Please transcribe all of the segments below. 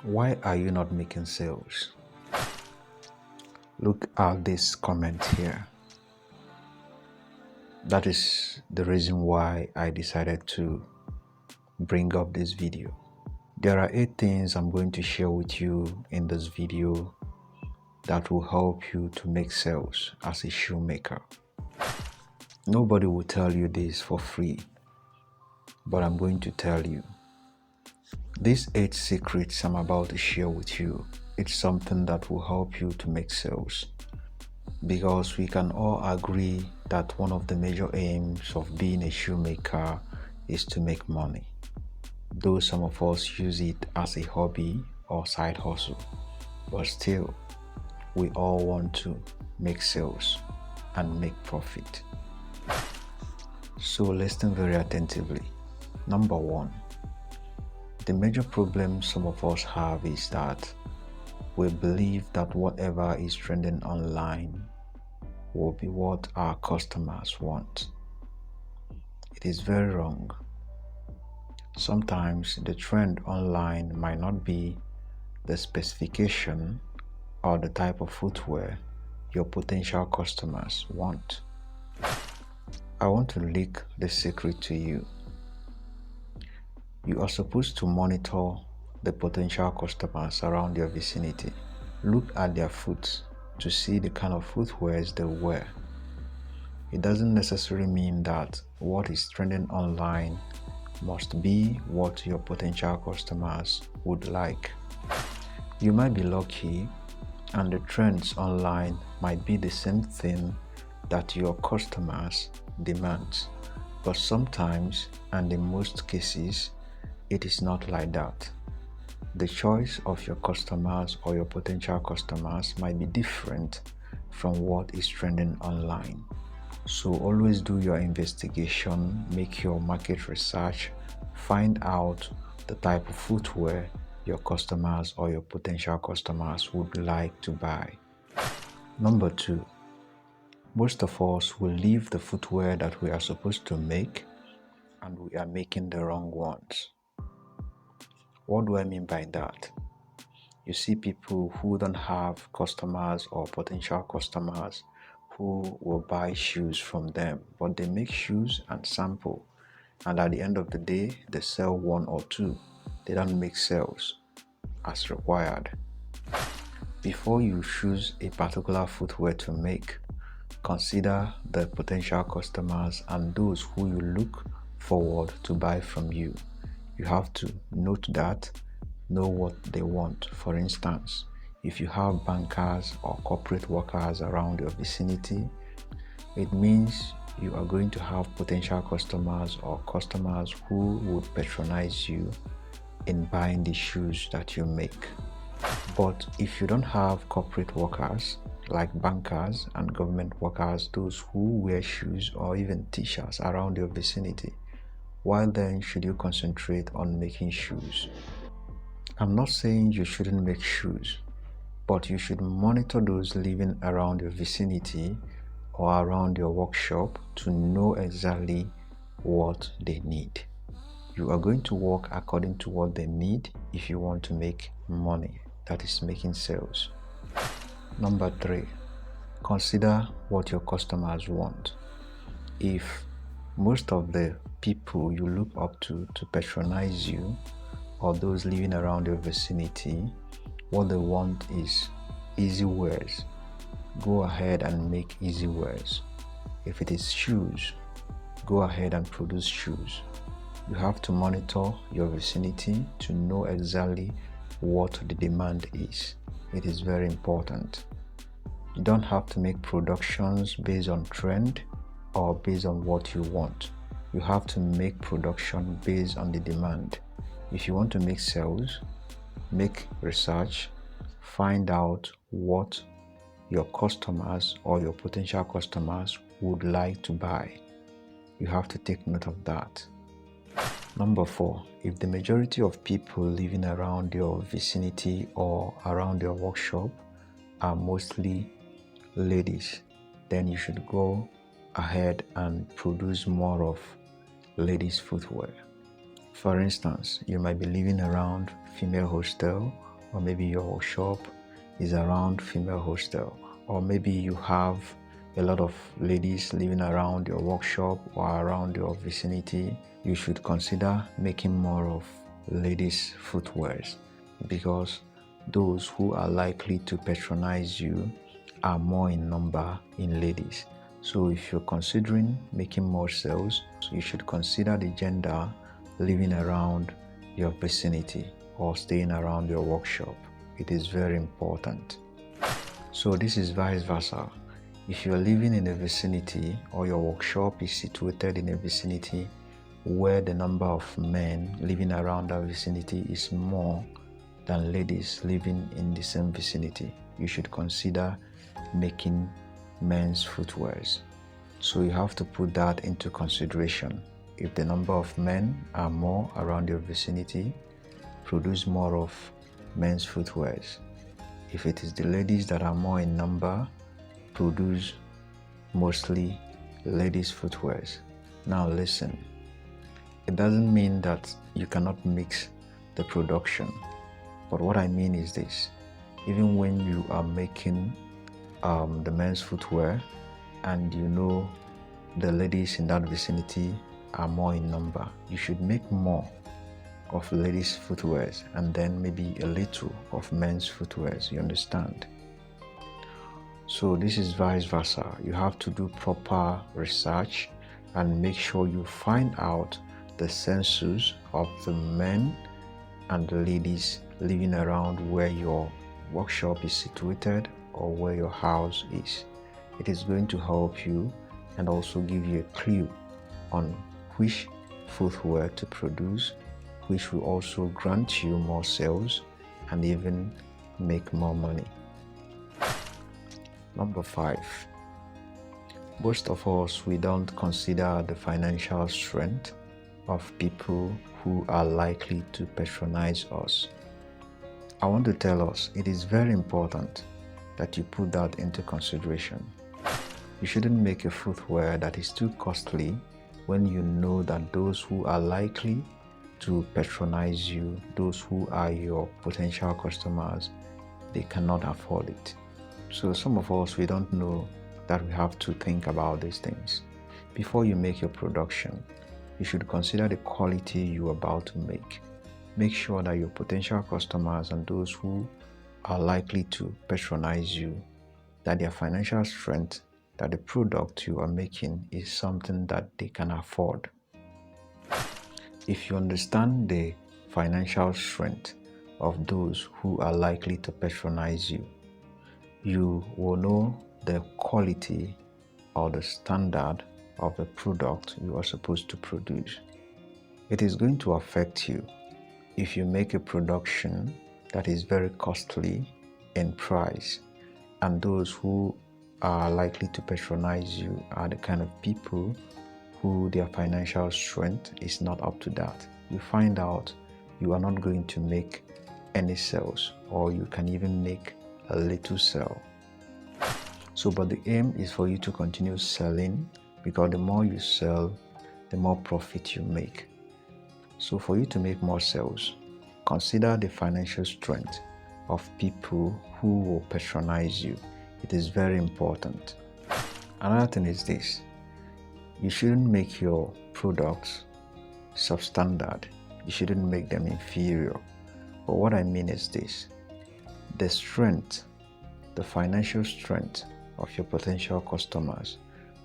Why are you not making sales? Look at this comment here. That is the reason why I decided to bring up this video. There are 8 things I'm going to share with you in this video that will help you to make sales as a shoemaker. Nobody will tell you this for free, but I'm going to tell you. These 8 secrets I'm about to share with you, it's something that will help you to make sales. Because we can all agree that one of the major aims of being a shoemaker is to make money. Though some of us use it as a hobby or side hustle, but still, we all want to make sales and make profit. So listen very attentively. Number 1, the major problem some of us have is that we believe that whatever is trending online will be what our customers want. It is very wrong. Sometimes the trend online might not be the specification or the type of footwear your potential customers want. I want to leak the secret to you. You are supposed to monitor the potential customers around your vicinity. Look at their foot to see the kind of footwears they wear. It doesn't necessarily mean that what is trending online must be what your potential customers would like. You might be lucky and the trends online might be the same thing that your customers demand, but sometimes and in most cases it is not like that. The choice of your customers or your potential customers might be different from what is trending online. So always do your investigation, make your market research, find out the type of footwear your customers or your potential customers would like to buy. Number 2, most of us will leave the footwear that we are supposed to make and we are making the wrong ones. What do I mean by that? You see people who don't have customers or potential customers who will buy shoes from them, but they make shoes and sample, and at the end of the day they sell 1 or 2. They don't make sales as required. Before you choose a particular footwear to make, consider the potential customers and those who you look forward to buy from you. You have to note that, know what they want. For instance, if you have bankers or corporate workers around your vicinity, it means you are going to have potential customers or customers who would patronize you in buying the shoes that you make. But if you don't have corporate workers like bankers and government workers, those who wear shoes or even t-shirts around your vicinity, why then should you concentrate on making shoes? I'm not saying you shouldn't make shoes, but you should monitor those living around your vicinity or around your workshop to know exactly what they need. You are going to work according to what they need if you want to make money, that is making sales. Number 3, consider what your customers want. If most of the people you look up to patronize you or those living around your vicinity, what they want is easy wears, go ahead and make easy wears. If it is shoes, go ahead and produce shoes. You have to monitor your vicinity to know exactly what the demand is. It is very important. You don't have to make productions based on trend or based on what you want. You have to make production based on the demand. If you want to make sales, make research, find out what your customers or your potential customers would like to buy. You have to take note of that. Number 4, if the majority of people living around your vicinity or around your workshop are mostly ladies, then you should go ahead and produce more of ladies' footwear. For instance, you might be living around female hostel or maybe your workshop is around female hostel, or maybe you have a lot of ladies living around your workshop or around your vicinity, you should consider making more of ladies' footwears, because those who are likely to patronize you are more in number in ladies. So if you're considering making more sales, you should consider the gender living around your vicinity or staying around your workshop. It is very important. So this is vice versa. If you're living in a vicinity or your workshop is situated in a vicinity where the number of men living around that vicinity is more than ladies living in the same vicinity, you should consider making men's footwears. So you have to put that into consideration. If the number of men are more around your vicinity, produce more of men's footwears. If it is the ladies that are more in number, produce mostly ladies' footwears. Now listen, it doesn't mean that you cannot mix the production, but what I mean is this: even when you are making the men's footwear and you know the ladies in that vicinity are more in number, you should make more of ladies' footwears and then maybe a little of men's footwears. You understand? So this is vice versa. You have to do proper research and make sure you find out the census of the men and the ladies living around where your workshop is situated or where your house is. It is going to help you and also give you a clue on which footwear to produce, which will also grant you more sales and even make more money. Number 5, most of us, we don't consider the financial strength of people who are likely to patronize us. I want to tell us it is very important that you put that into consideration. You shouldn't make a footwear that is too costly when you know that those who are likely to patronize you, those who are your potential customers, they cannot afford it. So some of us, we don't know that we have to think about these things. Before you make your production, you should consider the quality you're about to make. Make sure that your potential customers and those who are likely to patronize you, that their financial strength, that the product you are making is something that they can afford. If you understand the financial strength of those who are likely to patronize you, you will know the quality or the standard of the product you are supposed to produce. It is going to affect you if you make a production that is very costly in price, and those who are likely to patronize you are the kind of people who their financial strength is not up to that. You find out you are not going to make any sales, or you can even make a little sale. So, but the aim is for you to continue selling, because the more you sell, the more profit you make. So for you to make more sales, consider the financial strength of people who will patronize you. It is very important. Another thing is this: you shouldn't make your products substandard. You shouldn't make them inferior. But what I mean is this: the strength, the financial strength of your potential customers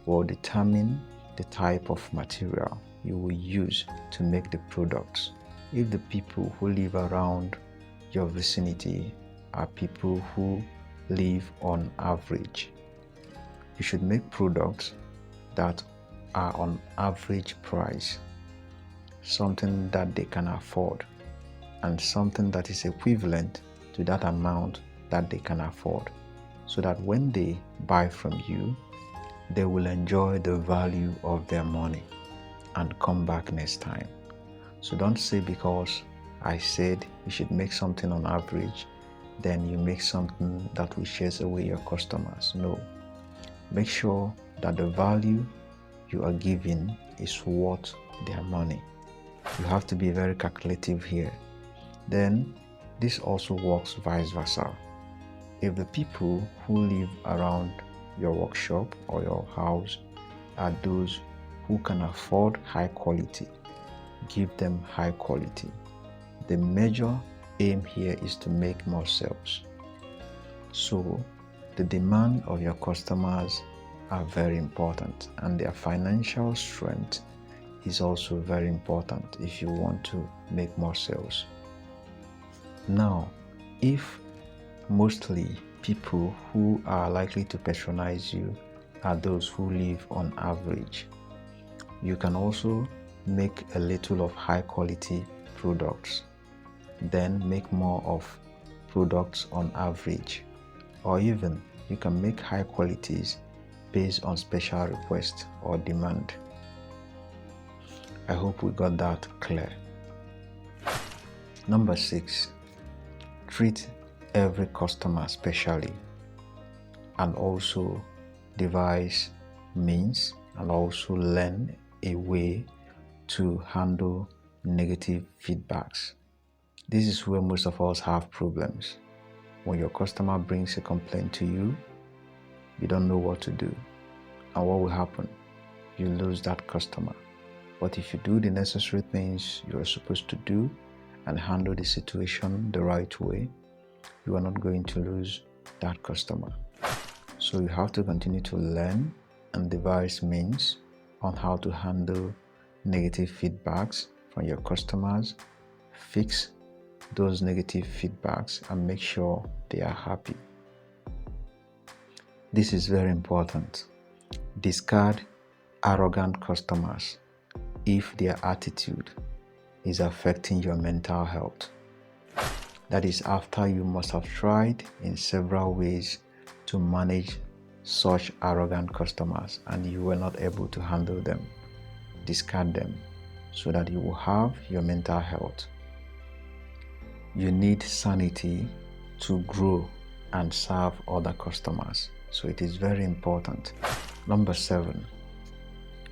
will determine the type of material you will use to make the products. If the people who live around your vicinity are people who live on average, you should make products that are on average price, something that they can afford, and something that is equivalent to that amount that they can afford, so that when they buy from you, they will enjoy the value of their money and come back next time. So don't say because I said you should make something on average, then you make something that will chase away your customers. No. Make sure that the value you are giving is worth their money. You have to be very calculative here. Then This also works vice versa. If the people who live around your workshop or your house are those who can afford high quality, give them high quality. The major aim here is to make more sales. So the demand of your customers are very important, and their financial strength is also very important if you want to make more sales. Now, if mostly people who are likely to patronize you are those who live on average, you can also make a little of high quality products, then make more of products on average, or even you can make high qualities based on special request or demand. I hope we got that clear. Number 6, treat every customer specially, and also devise means and also learn a way to handle negative feedbacks. This is where most of us have problems. When your customer brings a complaint to you, you don't know what to do. And what will happen? You lose that customer. But if you do the necessary things you are supposed to do and handle the situation the right way, you are not going to lose that customer. So you have to continue to learn and devise means on how to handle negative feedbacks from your customers, fix those negative feedbacks, and make sure they are happy. This is very important. Discard arrogant customers if their attitude is affecting your mental health. That is after you must have tried in several ways to manage such arrogant customers and you were not able to handle them. Discard them so that you will have your mental health. You need sanity to grow and serve other customers. So it is very important. Number 7,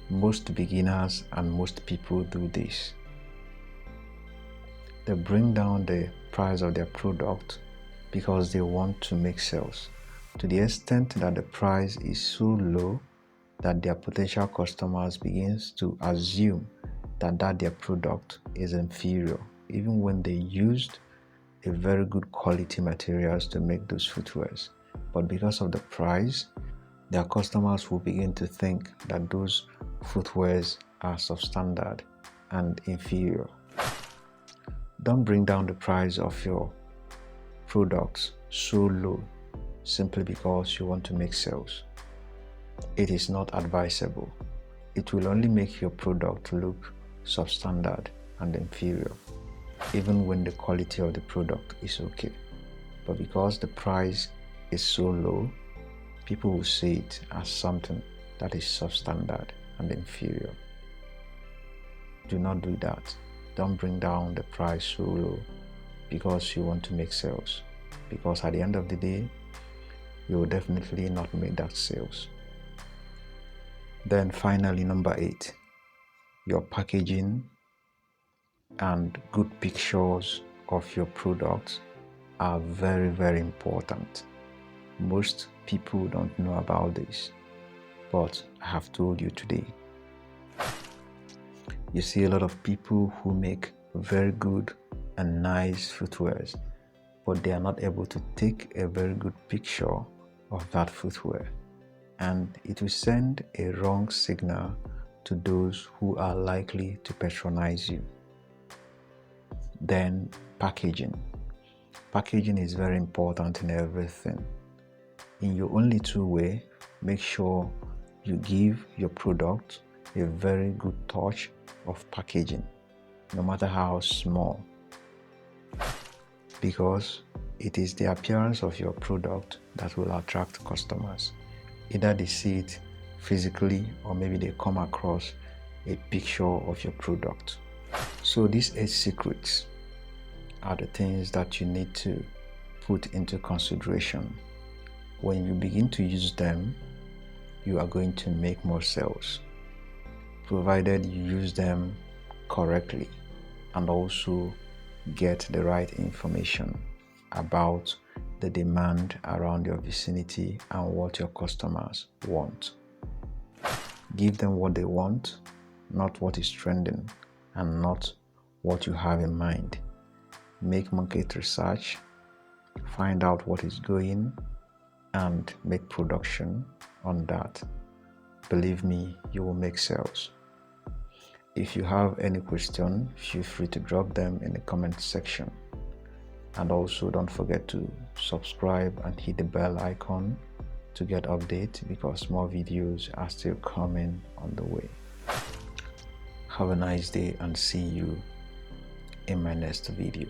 most beginners and most people do this. They bring down the price of their product because they want to make sales, to the extent that the price is so low that their potential customers begins to assume that their product is inferior, even when they used a very good quality materials to make those footwears. But because of the price, their customers will begin to think that those footwears are substandard and inferior. Don't bring down the price of your products so low simply because you want to make sales. It is not advisable. It will only make your product look substandard and inferior, even when the quality of the product is okay. But because the price is so low, people will see it as something that is substandard and inferior. Do not do that. Don't bring down the price so low because you want to make sales, because at the end of the day, you will definitely not make that sales. Then finally, number 8, your packaging and good pictures of your products are very, very important. Most people don't know about this, but I have told you today. You see a lot of people who make very good and nice footwears, but they are not able to take a very good picture of that footwear, and it will send a wrong signal to those who are likely to patronize you. Then packaging. Packaging is very important in everything. In your only two way, make sure you give your product a very good touch of packaging, no matter how small, because it is the appearance of your product that will attract customers. Either they see it physically or maybe they come across a picture of your product. So these 8 secrets are the things that you need to put into consideration. When you begin to use them, you are going to make more sales, provided you use them correctly and also get the right information about the demand around your vicinity and what your customers want. Give them what they want, not what is trending and not what you have in mind. Make market research, find out what is going, and make production on that. Believe me, you will make sales. If you have any question, feel free to drop them in the comment section. And also don't forget to subscribe and hit the bell icon to get updates, because more videos are still coming on the way. Have a nice day and see you in my next video.